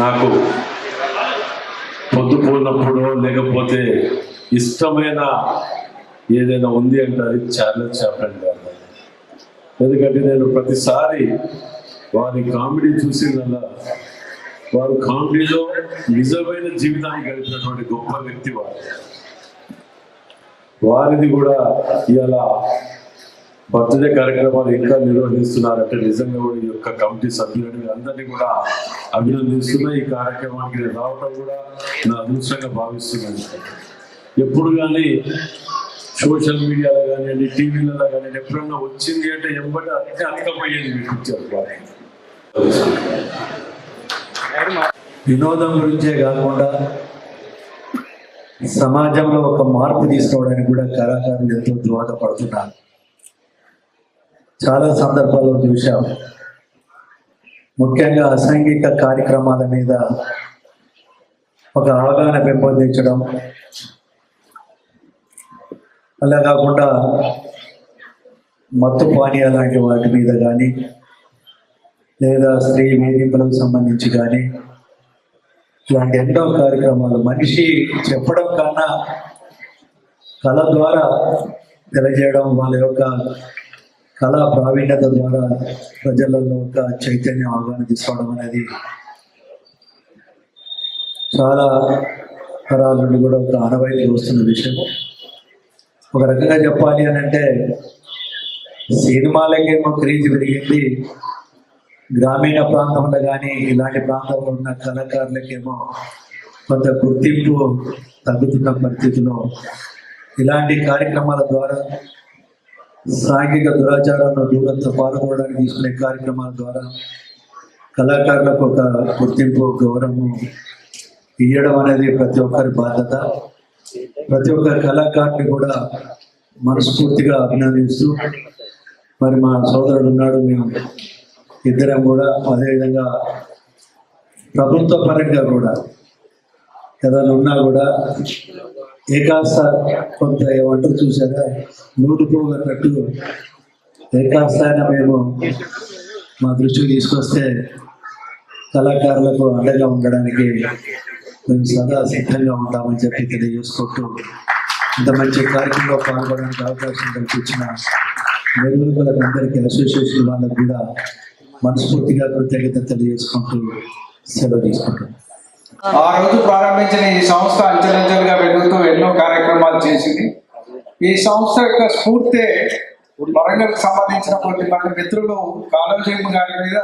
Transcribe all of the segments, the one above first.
నాకు పొద్దుపోయినప్పుడు లేకపోతే ఇష్టమైన ఏదైనా ఉంది అంటే అది చార్లెస్ చాప్లిన్ గారు. ఎందుకంటే నేను ప్రతిసారి వారి కామెడీ చూసిందల్లా వారు కామెడీలో నిజమైన జీవితాన్ని గడిపినటువంటి గొప్ప వ్యక్తి వారిది కూడా ఇలా బర్త్డే కార్యక్రమాలు ఇంకా నిర్వహిస్తున్నారంటే నిజంగా కూడా ఈ యొక్క కమిటీ సభ్యులని అందరినీ కూడా అభినందిస్తున్నా. ఈ కార్యక్రమానికి రావటం కూడా నా అదృష్టంగా భావిస్తున్నాను. ఎప్పుడు కానీ సోషల్ మీడియాలో కానివ్వండి, టీవీలలో కానివ్వండి, ఎప్పుడన్నా వచ్చింది అంటే ఎంబడి అతకపోయేది మీకు ఇచ్చారు. వినోదం గురించే కాకుండా సమాజంలో ఒక మార్పు తీసుకురావడానికి కూడా కళాకారులు ఎంతో దోహదపడుతున్నారు. చాలా సందర్భాల్లో చూశాం. ముఖ్యంగా అసాంఘిక కార్యక్రమాల మీద ఒక అవగాహన పెంపొందించడం, అలా కాకుండా మత్తు పానీయాల లాంటి వాటి మీద కానీ లేదా స్త్రీ వేధింపులకు సంబంధించి కానీ ఇలాంటి ఎన్నో కార్యక్రమాలు మనిషి చెప్పడం కన్నా కళ ద్వారా తెలియజేయడం, వాళ్ళ యొక్క కళా ప్రావీణ్యత ద్వారా ప్రజలలో ఒక చైతన్యం అవగాహన తీసుకోవడం అనేది చాలా తరాల నుండి కూడా ఒక ఆనవాయితీ వస్తున్న విషయం. ఒక రకంగా చెప్పాలి అని అంటే సినిమాలకేమో క్రేజ్ పెరిగింది, గ్రామీణ ప్రాంతంలో కానీ ఇలాంటి ప్రాంతంలో ఉన్న కళాకారులకేమో కొంత గుర్తింపు తగ్గుతున్న పరిస్థితిలో ఇలాంటి కార్యక్రమాల ద్వారా సాంఘిక దురాచారాలను దూరంతో పాల్గొనడానికి తీసుకునే కార్యక్రమాల ద్వారా కళాకారులకు ఒక గుర్తింపు, గౌరవం ఇవ్వడం అనేది ప్రతి ఒక్కరి బాధ్యత. ప్రతి ఒక్క కళాకారుని కూడా మనస్ఫూర్తిగా అభినందిస్తూ, మరి మా సోదరుడు ఉన్నాడు, మేము ఇద్దరం కూడా అదేవిధంగా ప్రభుత్వ పరంగా కూడా ఏదైనా ఉన్నా కూడా ఏకాస్త కొంత ఏమంటారు చూసారా, నూటిపోగన్నట్టు ఏకాస్తాయన మేము మా దృష్టికి తీసుకొస్తే కళాకారులకు అండగా ఉండడానికి మేము సదా సిద్ధంగా ఉంటామని చెప్పి తెలియజేసుకుంటూ, ఇంత మంచి కార్యక్రమంలో పాల్గొనడానికి అవకాశం కల్పించిన నిర్వాహకులకు అందరికీ, అసోసియేషన్ వాళ్ళకు కూడా మనస్ఫూర్తిగా కృతజ్ఞత తెలియజేసుకుంటూ సెలవు తీసుకుంటాం. ఆ రోజు ప్రారంభించిన ఈ సంస్థ అంచెలంచెలుగా వెలుగుతూ ఎన్నో కార్యక్రమాలు చేసింది. ఈ సంస్థ యొక్క స్ఫూర్తి వరంగల్కి సంబంధించిన కొద్దిమంది మిత్రులు కాళోజీవం గారి మీద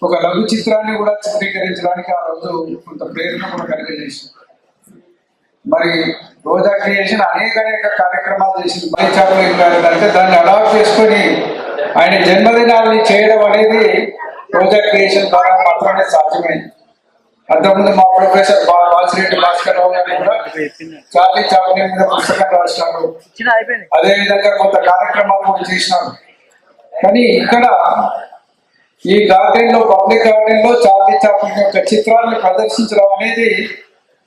ఒక లఘు చిత్రాన్ని కూడా చిత్రీకరించడానికి ఆ రోజు కొంత ప్రేరణ కూడా కలిగజేసింది. మరి రోజా క్రియేషన్ అనేక కార్యక్రమాలు చేసింది. చాప్లిన్ గారు అంటే దాన్ని అడాప్ట్ చేసుకొని ఆయన జన్మదినాన్ని చేయడం అనేది రోజా క్రియేషన్ ద్వారా మాత్రమే సాధ్యమైంది. అంతకుముందు మా ప్రొఫెసర్ వాసిరెడ్డి భాస్కర్ రావు గారు కూడా చార్లీ చాప్లిన్ మీద పుస్తకం రాసినారు, అదేవిధంగా కొంత కార్యక్రమాలు కూడా చేసినారు. కానీ ఇక్కడ ఈ గార్డెన్ లో, పబ్లిక్ గార్డెన్ లో చార్లీ చాప్లిన్ యొక్క చిత్రాలను ప్రదర్శించడం అనేది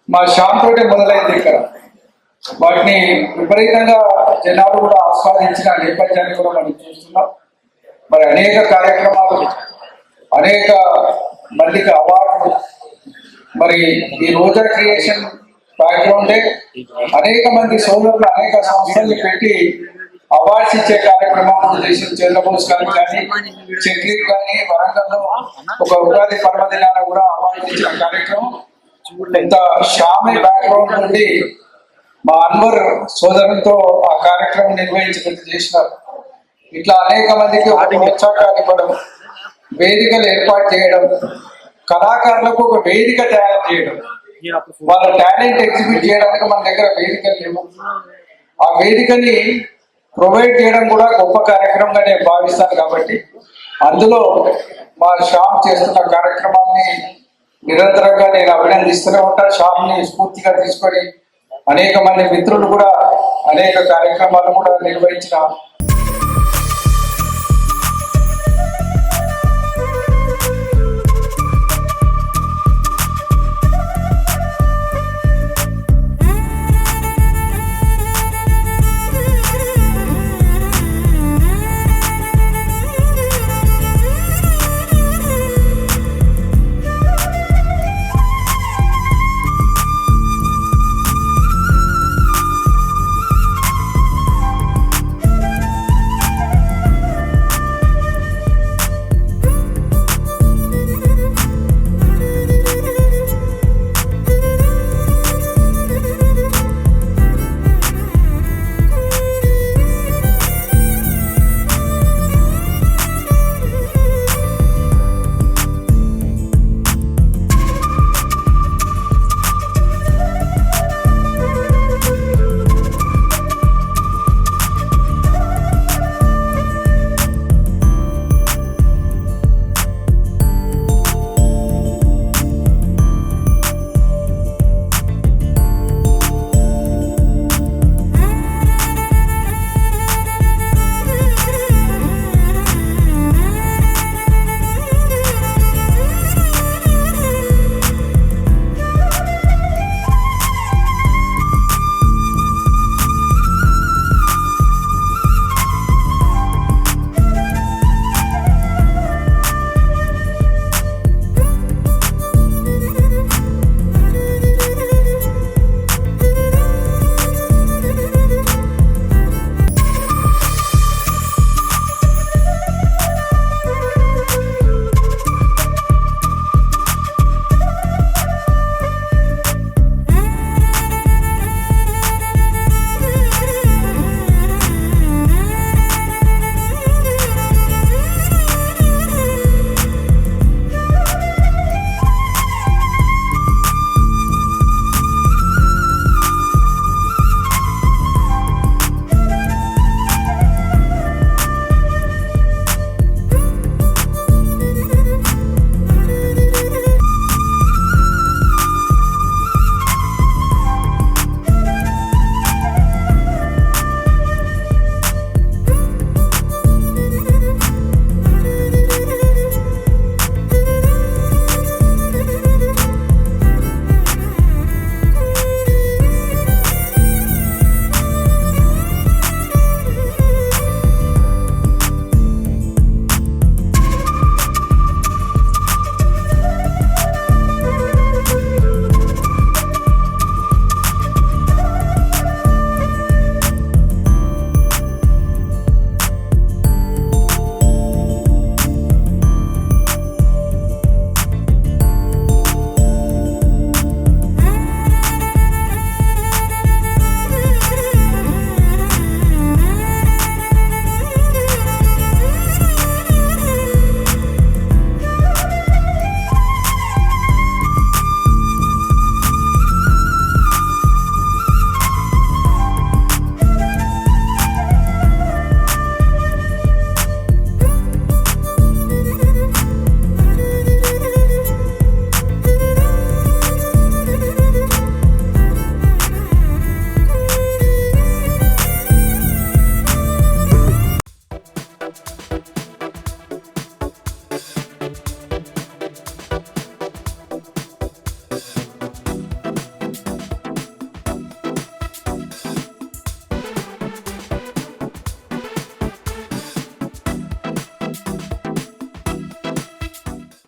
మా శ్యామ్ తోటే మొదలైంది. ఇక్కడ వాటిని విపరీతంగా జనాలు కూడా ఆస్వాదించిన నేపథ్యాన్ని కూడా మనం చూస్తున్నాం. మరి అనేక కార్యక్రమాలు, అనేక మందికి అవార్డులు, మరి ఈ రోజా క్రియేషన్ బ్యాక్గ్రౌండే అనేక మంది సోదరులు అనేక సంస్థలు పెట్టి అవార్డ్స్ ఇచ్చే కార్యక్రమాలు చేసిన చంద్రబోస్ గారికి కానీ, చక్రీ కానీ, వరంగల్లో ఒక ఉగాది పర్వదినాన కూడా అవార్డు ఇచ్చిన కార్యక్రమం. ఇంత షామి బ్యాక్గ్రౌండ్ నుండి మా అన్వర్ సోదరులతో ఆ కార్యక్రమం నిర్వహించడం చేసినారు. ఇట్లా అనేక మందికి ప్రోత్సాహాలు ఇవ్వడం, వేదికలు ఏర్పాటు చేయడం, కళాకారులకు ఒక వేదిక తయారు చేయడం, వాళ్ళ టాలెంట్ ఎగ్జిబిట్ చేయడానికి మన దగ్గర వేదికలు లేవు. ఆ వేదికని ప్రొవైడ్ చేయడం కూడా గొప్ప కార్యక్రమంగా నేను భావిస్తాను. కాబట్టి అందులో మా శ్యామ్ చేస్తున్న కార్యక్రమాన్ని నిరంతరంగా నేను అభినందిస్తూనే ఉంటాను. శ్యామ్ని స్ఫూర్తిగా తీసుకొని అనేక మంది మిత్రులు కూడా అనేక కార్యక్రమాలు కూడా నిర్వహించిన